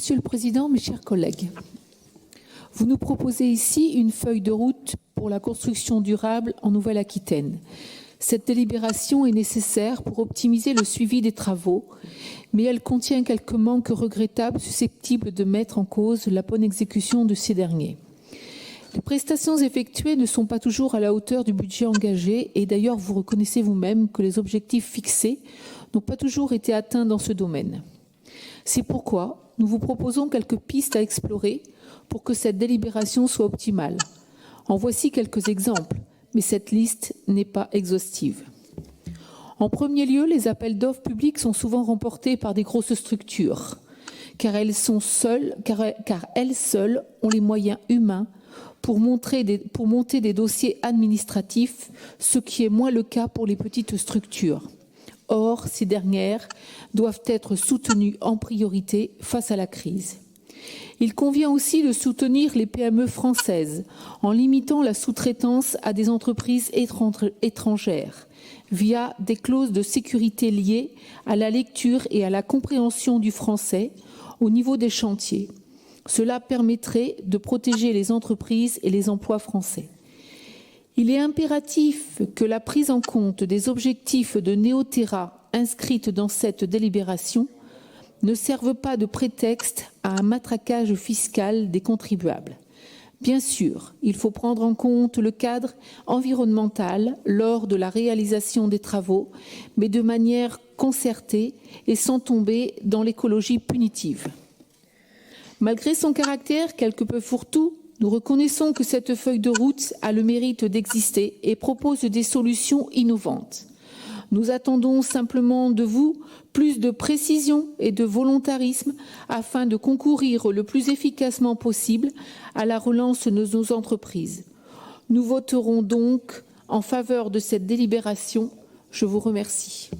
Monsieur le Président, mes chers collègues, vous nous proposez ici une feuille de route pour la construction durable en Nouvelle-Aquitaine. Cette délibération est nécessaire pour optimiser le suivi des travaux, mais elle contient quelques manques regrettables susceptibles de mettre en cause la bonne exécution de ces derniers. Les prestations effectuées ne sont pas toujours à la hauteur du budget engagé et d'ailleurs vous reconnaissez vous-même que les objectifs fixés n'ont pas toujours été atteints dans ce domaine. C'est pourquoi nous vous proposons quelques pistes à explorer pour que cette délibération soit optimale. En voici quelques exemples, mais cette liste n'est pas exhaustive. En premier lieu, les appels d'offres publics sont souvent remportés par des grosses structures, car elles seules ont les moyens humains pour monter des dossiers administratifs, ce qui est moins le cas pour les petites structures. Or, ces dernières doivent être soutenues en priorité face à la crise. Il convient aussi de soutenir les PME françaises en limitant la sous-traitance à des entreprises étrangères via des clauses de sécurité liées à la lecture et à la compréhension du français au niveau des chantiers. Cela permettrait de protéger les entreprises et les emplois français. Il est impératif que la prise en compte des objectifs de Néoterra inscrites dans cette délibération ne serve pas de prétexte à un matraquage fiscal des contribuables. Bien sûr, il faut prendre en compte le cadre environnemental lors de la réalisation des travaux, mais de manière concertée et sans tomber dans l'écologie punitive. Malgré son caractère quelque peu fourre-tout, nous reconnaissons que cette feuille de route a le mérite d'exister et propose des solutions innovantes. Nous attendons simplement de vous plus de précision et de volontarisme afin de concourir le plus efficacement possible à la relance de nos entreprises. Nous voterons donc en faveur de cette délibération. Je vous remercie.